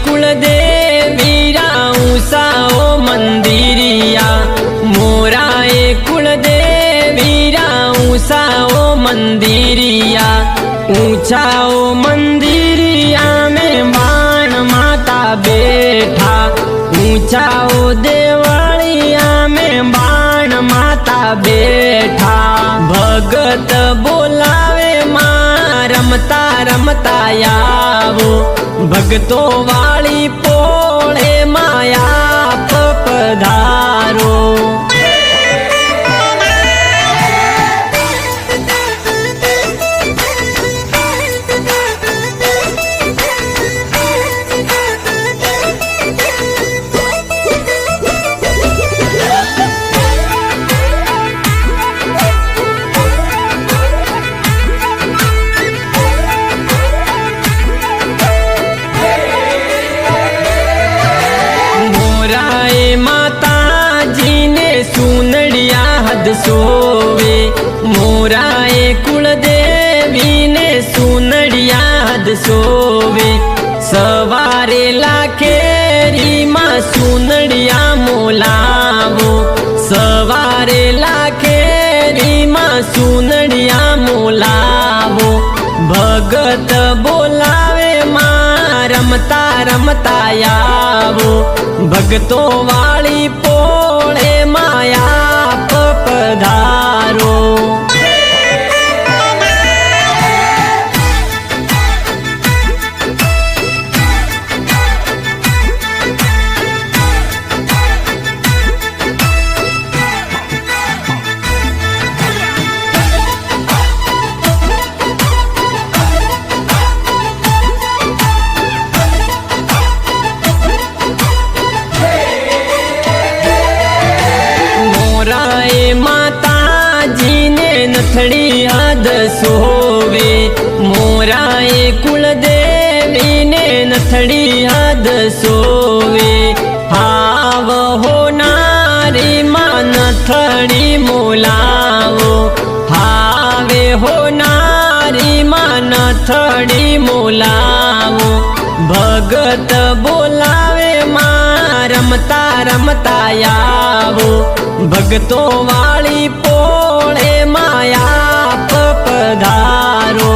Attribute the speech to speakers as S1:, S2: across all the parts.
S1: कुलदेवीरा ऊंसाओ मंदिरिया मोराए कुलदेवीरा ऊंसाओ मंदिरिया ऊंचाओ मंदिरिया में बाण माता बैठा ऊंचाओ देवलिया में बाण माता बैठा भगत बोलावे मां रमता रमता आवो भगतो वाली पोळे माया पधारो सुनड़िया हद सोवे मोराए कुलदेवी ने सुनड़िया हद सोवे सवारे लाखेरी मां सुनड़िया मोलावो सवारे लाखेरी मां सुनड़िया मोलावो भगत बोलावे मां रमता रमता आवो भगतो वाली पोळे माया पधारो माता जी ने नथड़ी हद सोवे मोराए कुलदेवी ने नथड़ी हद सोवे हाव हो नारी मां नथड़ी मोलावो हावे हो नारी मां नथड़ी मोलावो भगत बोलावे मां रमता रमता आवो भगतो वाली पोळे माया पधारो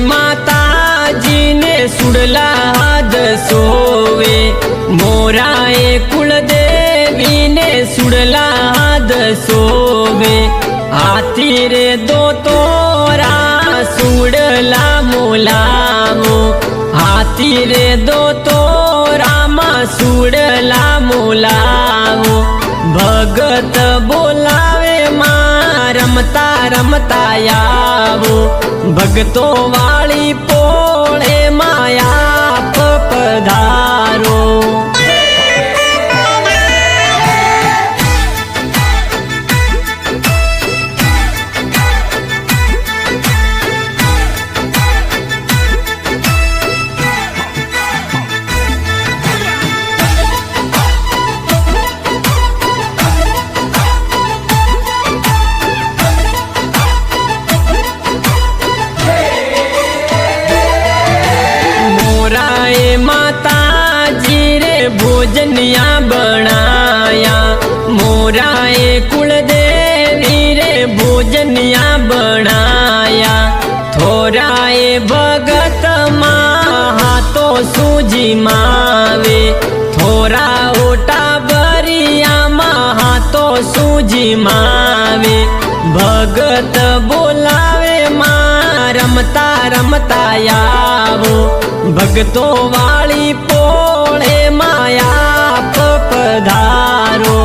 S1: माता जी ने सुड़ला हद सोवे मोराए कुलदेवी ने सुड़ला हद सोवे हाथी रे दो तोरा सुड़ला मोलावो हाथी रे दो तोरा मां सुड़ला मोलावो भगत बोलावे मां रमता रमता आवो भगतो वाली पोळे माया पधारो माता जी रे भोजनिया बनाया मोराए कुलदेवी रे भोजनिया बनाया थोराए भगत मां हाथो सूजी मावे थोरा ओटा बरिया मां हाथो सूजी मावे भगत बोलावे मां रमता रमता आवो भगतो वाली पोळे माया पधारो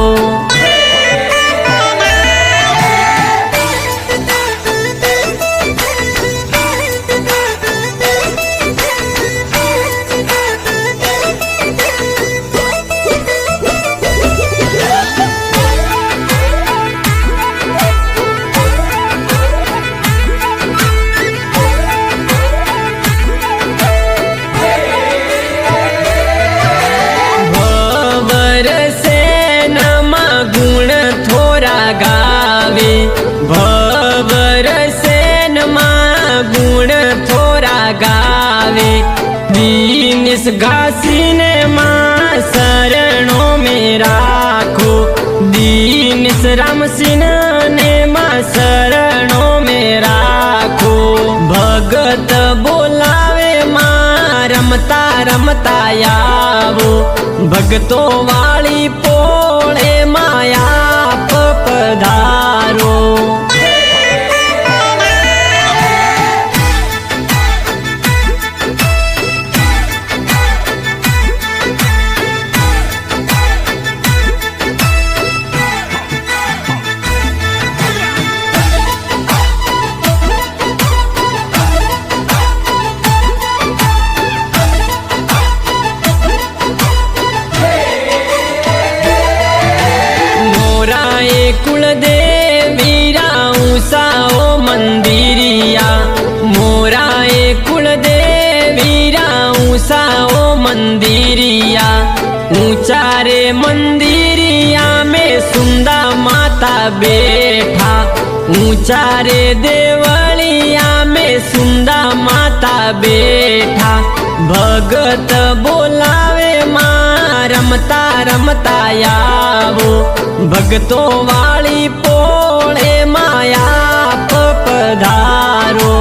S1: दीनिस घासीने मां शरणों में राखो, दीनिस रामसिंह ने मां शरणों में राखो। भगत बोलावे मां रमता रमता आवो, भगतो वाली पोळे माया पधारो। कुलदेवीरा ऊंसाओ मंदिरिया, मोरा कुलदेवीरा ऊंसाओ मंदिरिया। ऊंचा रे मंदिरिया में सुंदा माता बैठा, ऊंचा रे देवलिया में सुंदा माता बैठा। भगत बोलावे मां रमता रमता आवो, भगतो वाली पोळे माया पधारो।